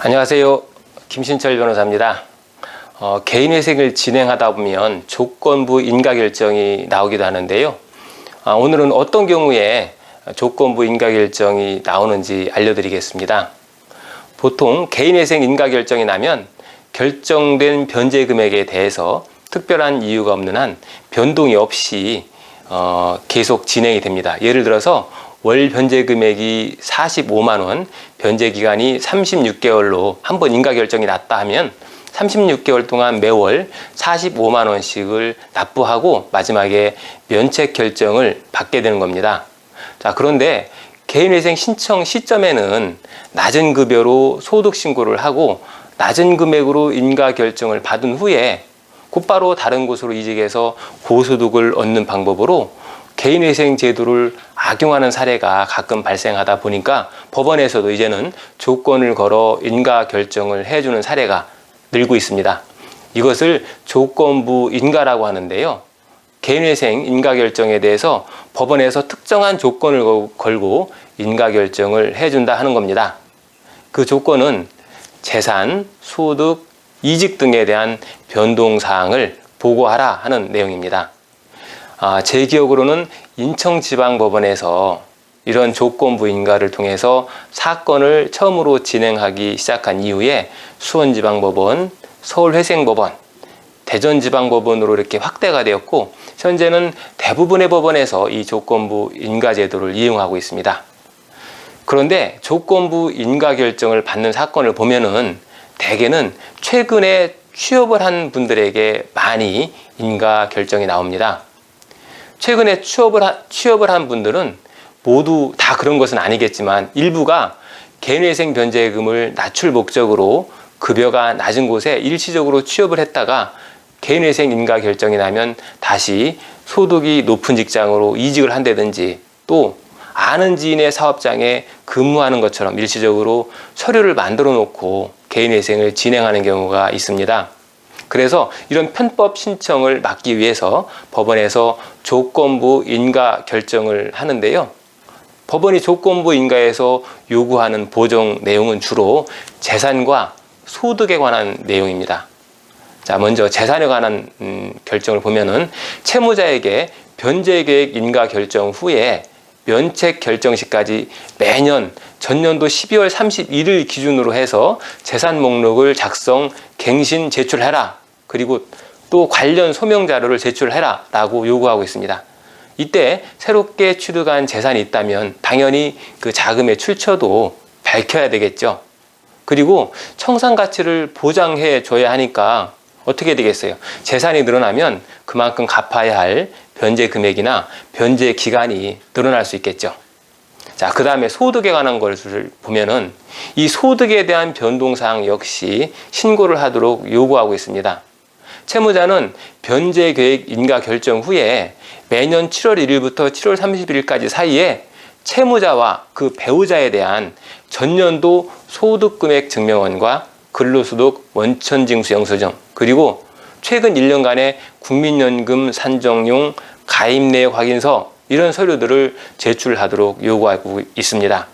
안녕하세요. 김신철 변호사입니다. 개인회생을 진행하다 보면 조건부 인가결정이 나오기도 하는데요. 오늘은 어떤 경우에 조건부 인가결정이 나오는지 알려드리겠습니다. 보통 개인회생 인가결정이 나면 결정된 변제금액에 대해서 특별한 이유가 없는 한 변동이 없이 계속 진행이 됩니다. 예를 들어서 월 변제금액이 45만원, 변제기간이 36개월로 한번 인가결정이 났다 하면 36개월 동안 매월 45만원씩을 납부하고 마지막에 면책 결정을 받게 되는 겁니다. 자, 그런데 개인회생 신청 시점에는 낮은 급여로 소득신고를 하고 낮은 금액으로 인가결정을 받은 후에 곧바로 다른 곳으로 이직해서 고소득을 얻는 방법으로 개인회생 제도를 악용하는 사례가 가끔 발생하다 보니까 법원에서도 이제는 조건을 걸어 인가결정을 해주는 사례가 늘고 있습니다. 이것을 조건부 인가라고 하는데요. 개인회생 인가결정에 대해서 법원에서 특정한 조건을 걸고 인가결정을 해준다 하는 겁니다. 그 조건은 재산, 소득, 이직 등에 대한 변동사항을 보고하라 하는 내용입니다. 제 기억으로는 인천지방법원에서 이런 조건부 인가를 통해서 사건을 처음으로 진행하기 시작한 이후에 수원지방법원, 서울회생법원, 대전지방법원으로 이렇게 확대가 되었고 현재는 대부분의 법원에서 이 조건부 인가 제도를 이용하고 있습니다. 그런데 조건부 인가 결정을 받는 사건을 보면은 대개는 최근에 취업을 한 분들에게 많이 인가 결정이 나옵니다. 최근에 취업을 한 분들은 모두 다 그런 것은 아니겠지만 일부가 개인회생 변제금을 낮출 목적으로 급여가 낮은 곳에 일시적으로 취업을 했다가 개인회생 인가 결정이 나면 다시 소득이 높은 직장으로 이직을 한다든지 또 아는 지인의 사업장에 근무하는 것처럼 일시적으로 서류를 만들어 놓고 개인회생을 진행하는 경우가 있습니다. 그래서 이런 편법 신청을 막기 위해서 법원에서 조건부 인가 결정을 하는데요. 법원이 조건부 인가에서 요구하는 보정 내용은 주로 재산과 소득에 관한 내용입니다. 자, 먼저 재산에 관한 결정을 보면은 채무자에게 변제계획 인가 결정 후에 면책 결정 시까지 매년 전년도 12월 31일 기준으로 해서 재산 목록을 작성, 갱신, 제출해라. 그리고 또 관련 소명 자료를 제출해라 라고 요구하고 있습니다. 이때 새롭게 취득한 재산이 있다면 당연히 그 자금의 출처도 밝혀야 되겠죠. 그리고 청산 가치를 보장해 줘야 하니까 어떻게 되겠어요? 재산이 늘어나면 그만큼 갚아야 할 변제 금액이나 변제 기간이 늘어날 수 있겠죠. 자, 그 다음에 소득에 관한 것을 보면은 이 소득에 대한 변동사항 역시 신고를 하도록 요구하고 있습니다. 채무자는 변제 계획 인가 결정 후에 매년 7월 1일부터 7월 31일까지 사이에 채무자와 그 배우자에 대한 전년도 소득금액 증명원과 근로소득 원천징수 영수증 그리고 최근 1년간의 국민연금 산정용 가입내역 확인서 이런 서류들을 제출하도록 요구하고 있습니다.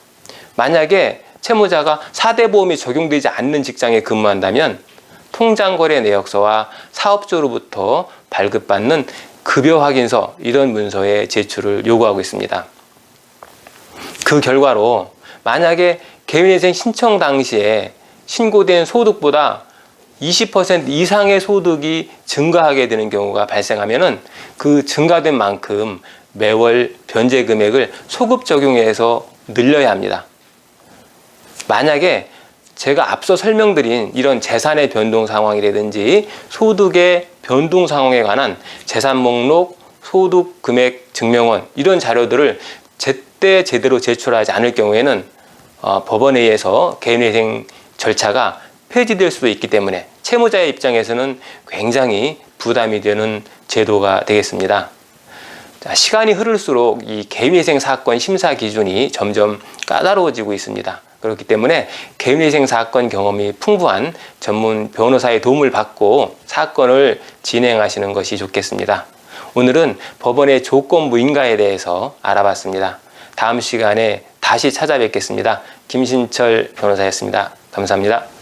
만약에 채무자가 4대 보험이 적용되지 않는 직장에 근무한다면 통장거래 내역서와 사업주로부터 발급받는 급여 확인서 이런 문서의 제출을 요구하고 있습니다. 그 결과로 만약에 개인회생 신청 당시에 신고된 소득보다 20% 이상의 소득이 증가하게 되는 경우가 발생하면은 그 증가된 만큼 매월 변제 금액을 소급 적용해서 늘려야 합니다. 만약에 제가 앞서 설명드린 이런 재산의 변동 상황이라든지 소득의 변동 상황에 관한 재산 목록, 소득 금액 증명원 이런 자료들을 제때 제대로 제출하지 않을 경우에는 법원에 의해서 개인회생 절차가 폐지될 수도 있기 때문에 채무자의 입장에서는 굉장히 부담이 되는 제도가 되겠습니다. 자, 시간이 흐를수록 이 개인회생 사건 심사 기준이 점점 까다로워지고 있습니다. 그렇기 때문에 개인회생 사건 경험이 풍부한 전문 변호사의 도움을 받고 사건을 진행하시는 것이 좋겠습니다. 오늘은 법원의 조건부 인가에 대해서 알아봤습니다. 다음 시간에 다시 찾아뵙겠습니다. 김신철 변호사였습니다. 감사합니다.